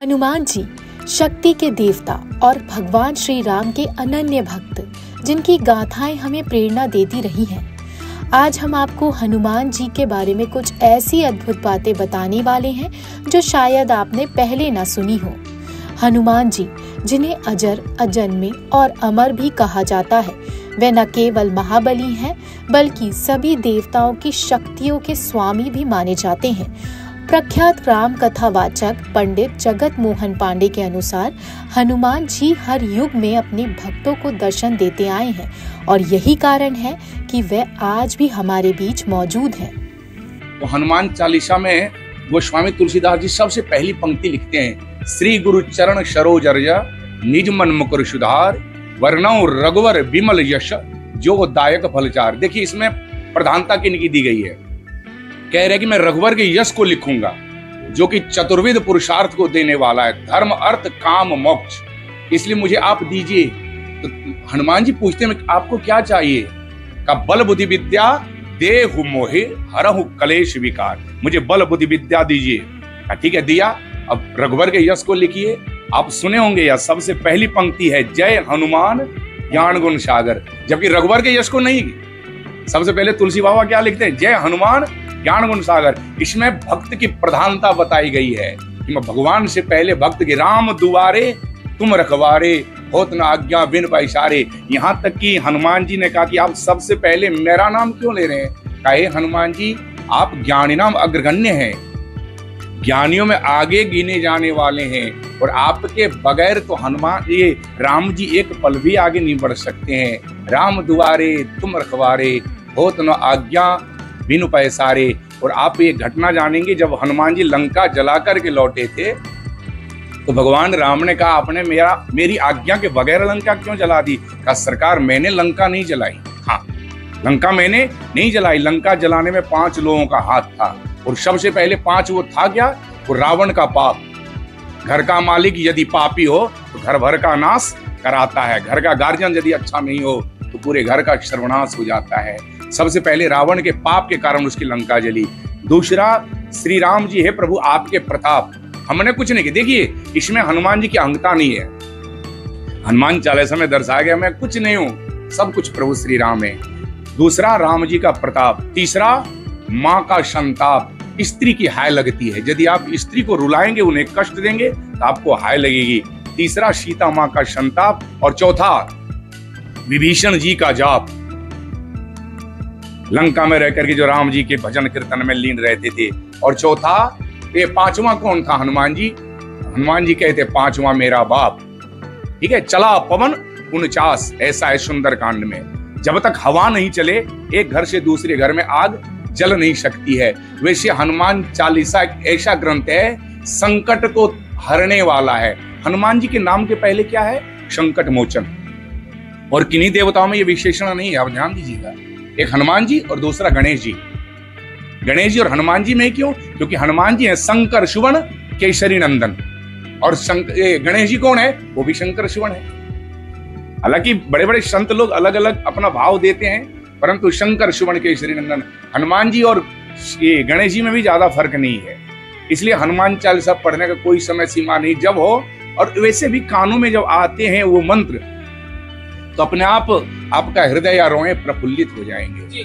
हनुमान जी शक्ति के देवता और भगवान श्री राम के अनन्य भक्त, जिनकी गाथाएं हमें प्रेरणा देती रही हैं। आज हम आपको हनुमान जी के बारे में कुछ ऐसी अद्भुत बातें बताने वाले हैं जो शायद आपने पहले ना सुनी हो। हनुमान जी, जिन्हें अजर, अजन्मे और अमर भी कहा जाता है, वे न केवल महाबली हैं बल्कि सभी देवताओं की शक्तियों के स्वामी भी माने जाते हैं। प्रख्यात राम कथावाचक पंडित जगत मोहन पांडे के अनुसार हनुमान जी हर युग में अपने भक्तों को दर्शन देते आए हैं और यही कारण है कि वे आज भी हमारे बीच मौजूद हैं। तो हनुमान चालीसा में गोस्वामी तुलसीदास जी सबसे पहली पंक्ति लिखते हैं, श्री गुरु चरण सरोज रज निज मन मुकुर सुधार वर्णौ रघुवर विमल यश जो दायक फलचार। देखिए इसमें प्रधानता किनकी दी गई है। कह रहे कि मैं रघुवर के यश को लिखूंगा जो कि चतुर्विध पुरुषार्थ को देने वाला है, धर्म अर्थ काम मोक्ष, इसलिए मुझे आप दीजिए। तो हनुमान जी पूछते हैं आपको क्या चाहिए? का बल बुद्धि विद्या देहु मोहे हरहु कलेश विकार, मुझे बल बुद्धि विद्या दीजिए। ठीक है, दिया। अब रघुवर के यश को लिखिए। आप सुने होंगे या सबसे पहली पंक्ति है जय हनुमान ज्ञान गुण सागर, जबकि रघुवर के यश को नहीं। सबसे पहले तुलसी बाबा क्या लिखते हैं? जय हनुमान ज्ञान गुण सागर। इसमें भक्त की प्रधानता बताई गई है कि भगवान से पहले भक्त के राम दुआरे तुम रखवारे होत न आज्ञा बिन पैसारे। यहाँ तक कि हनुमान जी ने कहा कि आप सबसे पहले मेरा नाम क्यों ले रहे हैं? कहे हनुमान जी आप ज्ञानी नाम अग्रगण्य हैं, ज्ञानियों में आगे गिने जाने वाले हैं और आपके बगैर तो हनुमान ये राम जी एक पल भी आगे नहीं बढ़ सकते हैं। राम दुआरे तुम रखवारे होत न आज्ञा बिनु पैसारे। और आप ये घटना जानेंगे, जब हनुमान जी लंका जला करके लौटे थे तो भगवान राम ने कहा आपने मेरी आज्ञा के बगैर लंका क्यों जला दी? कहा सरकार मैंने लंका नहीं जलाई। हाँ, लंका मैंने नहीं जलाई, लंका जलाने में 5 लोगों का हाथ था और सबसे पहले 5 वो था क्या? वो रावण का पाप। घर का मालिक यदि पापी हो तो घर भर का नाश कराता है, घर का गार्जियन यदि अच्छा नहीं हो तो पूरे घर का सर्वनाश हो जाता है। सबसे पहले रावण के पाप के कारण उसकी लंका जली। दूसरा, श्री राम जी है प्रभु आपके प्रताप, हमने कुछ नहीं किया। देखिए इसमें हनुमान जी की अहंता नहीं है। हनुमान चालीसा में दर्शाया गया मैं कुछ नहीं हूं, सब कुछ प्रभु श्री राम है। दूसरा, राम जी का प्रताप। तीसरा, माँ का संताप। स्त्री की हाय लगती है, यदि आप स्त्री को रुलाएंगे, उन्हें कष्ट देंगे तो आपको हाय लगेगी। तीसरा, सीता माँ का संताप। और चौथा, विभीषण जी का जाप। लंका में रहकर के जो राम जी के भजन कीर्तन में लीन रहते थे। और चौथा, ये 5वां कौन था? हनुमान जी। हनुमान जी कहते 5वां मेरा बाप। ठीक है, चला पवन 49 ऐसा है सुंदर कांड में। जब तक हवा नहीं चले एक घर से दूसरे घर में आग जल नहीं सकती है। वैसे हनुमान चालीसा एक ऐसा ग्रंथ है संकट को हरने वाला है। हनुमान जी के नाम के पहले क्या है? संकट मोचन। और किन्हीं देवताओं में ये विशेषण नहीं है, आप ध्यान दीजिएगा। एक हनुमान जी और दूसरा गणेश जी। गणेश जी और हनुमान जी में क्यों? क्योंकि हनुमान जी है शंकर सुवन केसरी नंदन और गणेश जी कौन है? वो भी शंकर सुवन है। हालांकि बड़े बड़े संत लोग अलग अलग अपना भाव देते हैं, परंतु शंकर सुवन केसरी नंदन हनुमान जी और ये गणेश जी में भी ज्यादा फर्क नहीं है। इसलिए हनुमान चालीसा पढ़ने का कोई समय सीमा नहीं, जब हो। और वैसे भी कानों में जब आते हैं वो मंत्र तो अपने आप आपका हृदय या रोएं प्रफुल्लित हो जाएंगे।